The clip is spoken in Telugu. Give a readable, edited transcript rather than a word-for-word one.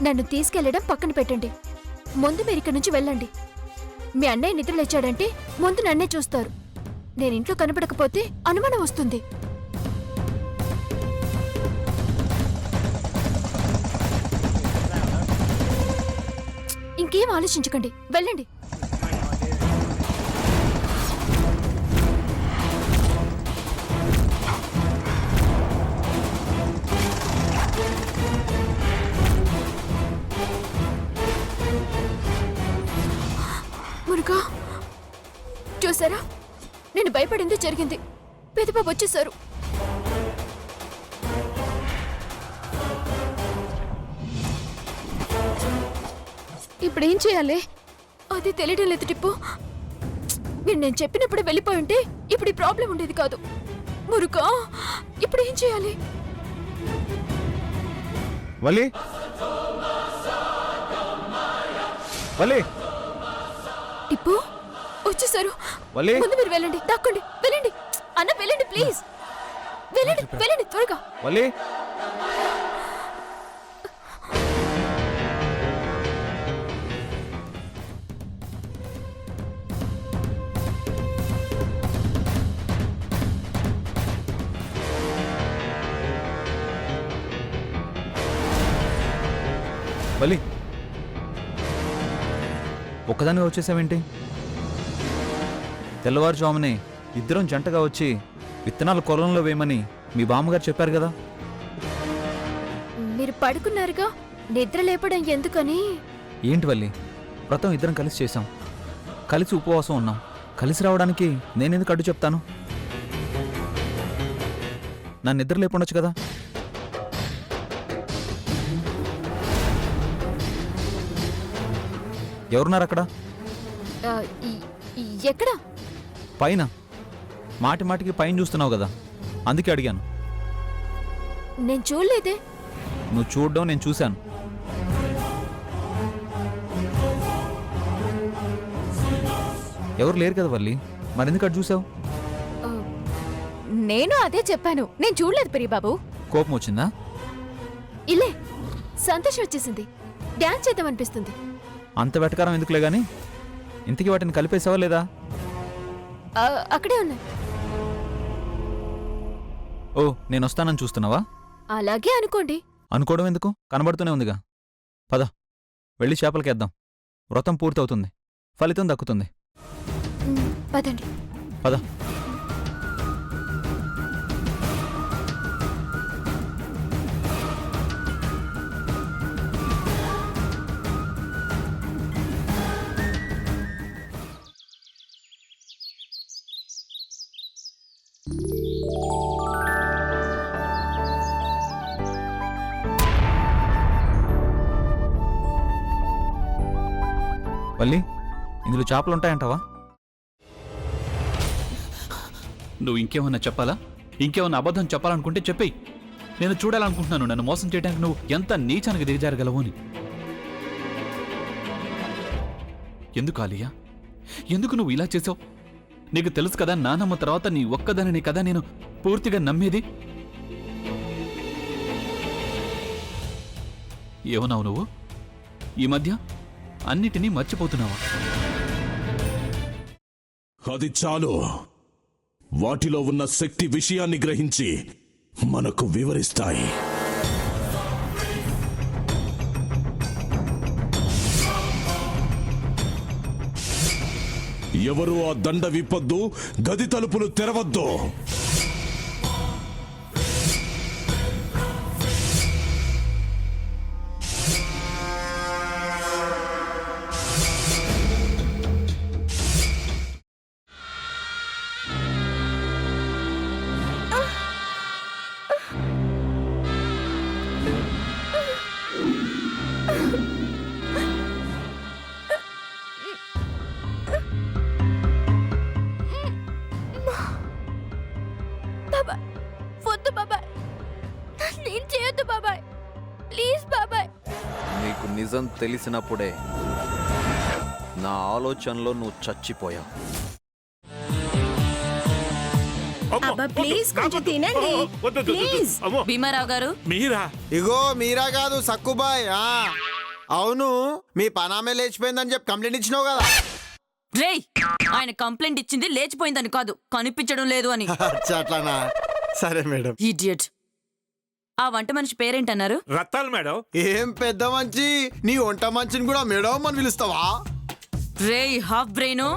నన్ను తీసుకెళ్లడం పక్కన పెట్టండి. ముందు మీరు ఇక్కడి నుంచి వెళ్ళండి. మీ అన్నయ్య నిద్రలేచాడంటే ముందు నన్నే చూస్తారు. నేను ఇంట్లో కనపడకపోతే అనుమానం వస్తుంది. ఇంకేం ఆలోచించకండి, వెళ్ళండి. మురుగా, చూసారా, నేను భయపడింది జరిగింది. పెదబాబు వచ్చేసారు. ఇప్పుడేం చేయాలి? అది తెలియడం లేదు టిప్పు. మీరు నేను చెప్పినప్పుడు వెళ్ళిపోయి ఉంటే ఇప్పుడు ఈ ప్రాబ్లం ఉండేది కాదు. మురుగా, ఇప్పుడేం చేయాలి? వలి వలి టిప్పు వచ్చేసారు. వలి ముందు మీరు వెళ్ళండి, దాక్కోండి. వెళ్ళండి అన్న, వెళ్ళండి ప్లీజ్. వెళ్ళండి వెళ్ళండి త్వరగా. వలి వలి ఒక్కదానిగా వచ్చేసావేంటి? తెల్లవారుజామునే ఇద్దరం జంటగా వచ్చి విత్తనాలు కొలంలో వేయమని మీ బామ్మగారు చెప్పారు కదా. మీరు పడుకున్నారుగా, నిద్ర లేపడం ఎందుకని. ఏంటి వల్లి, వ్రతం ఇద్దరం కలిసి చేశాం, కలిసి ఉపవాసం ఉన్నాం. కలిసి రావడానికి నేనెందుకు అడ్డు చెప్తాను? నా నిద్ర లేపుండొచ్చు కదా. ఎవరున్నారు అక్కడ? ఎక్కడ? పైన. మాటి మాటికి పైన చూస్తున్నావు కదా, అందుకే అడిగాను. నేను చూడలేదే. నువ్వు చూడడం నేను చూశాను. ఎవరు లేరు కదా వల్లి, మరెందుకు అటు చూసావు? నేను అదే చెప్పాను, నేను చూడలేదు పెరియబాబు. కోపం వచ్చిందా? ఇలే సంతోషం వచ్చేసింది. డ్యాన్స్ చేద్దామనిపిస్తుంది. అంత వెటకారం ఎందుకులే గాని, ఇంతకీ వాటిని కలిపేసావా లేదా? అక్కడే ఉన్నాయి. ఓ, నేను వస్తానని చూస్తున్నావా? అలాగే అనుకోండి. అనుకోవడం ఎందుకు, కనబడుతూనే ఉందిగా. పద, వెళ్ళి చేపలకేద్దాం. వ్రతం పూర్తవుతుంది, ఫలితం దక్కుతుంది. పదండి. పద. వల్లి, ఇందులో చేపలుంటాయంటావా? నువ్వు ఇంకేమన్నా చెప్పాలా? ఇంకేమన్నా అబద్ధం చెప్పాలనుకుంటే చెప్పేయి. నేను చూడాలనుకుంటున్నాను నన్ను మోసం చేయడానికి నువ్వు ఎంత నీచానికి దిగజారగలవు అని. ఎందుకు ఆలియా, ఎందుకు నువ్వు ఇలా చేసావు? నీకు తెలుసు కదా, నానమ్మ తర్వాత నీ ఒక్కదానిని కదా నేను పూర్తిగా నమ్మేది. ఏమన్నావు నువ్వు? ఈ మధ్య అన్నిటినీ మర్చిపోతున్నావా? అది చాలు. వాటిలో ఉన్న శక్తి విషయాన్ని గ్రహించి మనకు వివరిస్తాయి. ఎవరు ఆ దండ విప్పొద్దు, గది తలుపులు తెరవద్దు. నీకు నిజం తెలిసినప్పుడే నా ఆలోచనలో నువ్వు చచ్చిపోయావు. ప్లీజ్ కొంచెం తినండి. ప్లీజ్. భీమారావు గారు, మీరా? ఇగో మీరా కాదు, సక్కుబాయ్. అవును మీ పనామే లేచిపోయిందని చెప్పి కంప్లైంట్ ఇచ్చినావు కదా. రేయ్ ఆయన కంప్లైంట్ ఇచ్చింది లేచిపోయిందని కాదు, కనిపించడం లేదు అని. అచ్చా, అట్లానా? సరే మేడం. ఇడియట్. ఆ వంట మనిషి పేరేంటన్నారు? రత్తాలు మేడం. ఏం పెద్ద మంచి, నీ వంట మంచిని కూడా మేడం అని పిలుస్తావా? రేయ్ హాఫ్ బ్రెయిన్,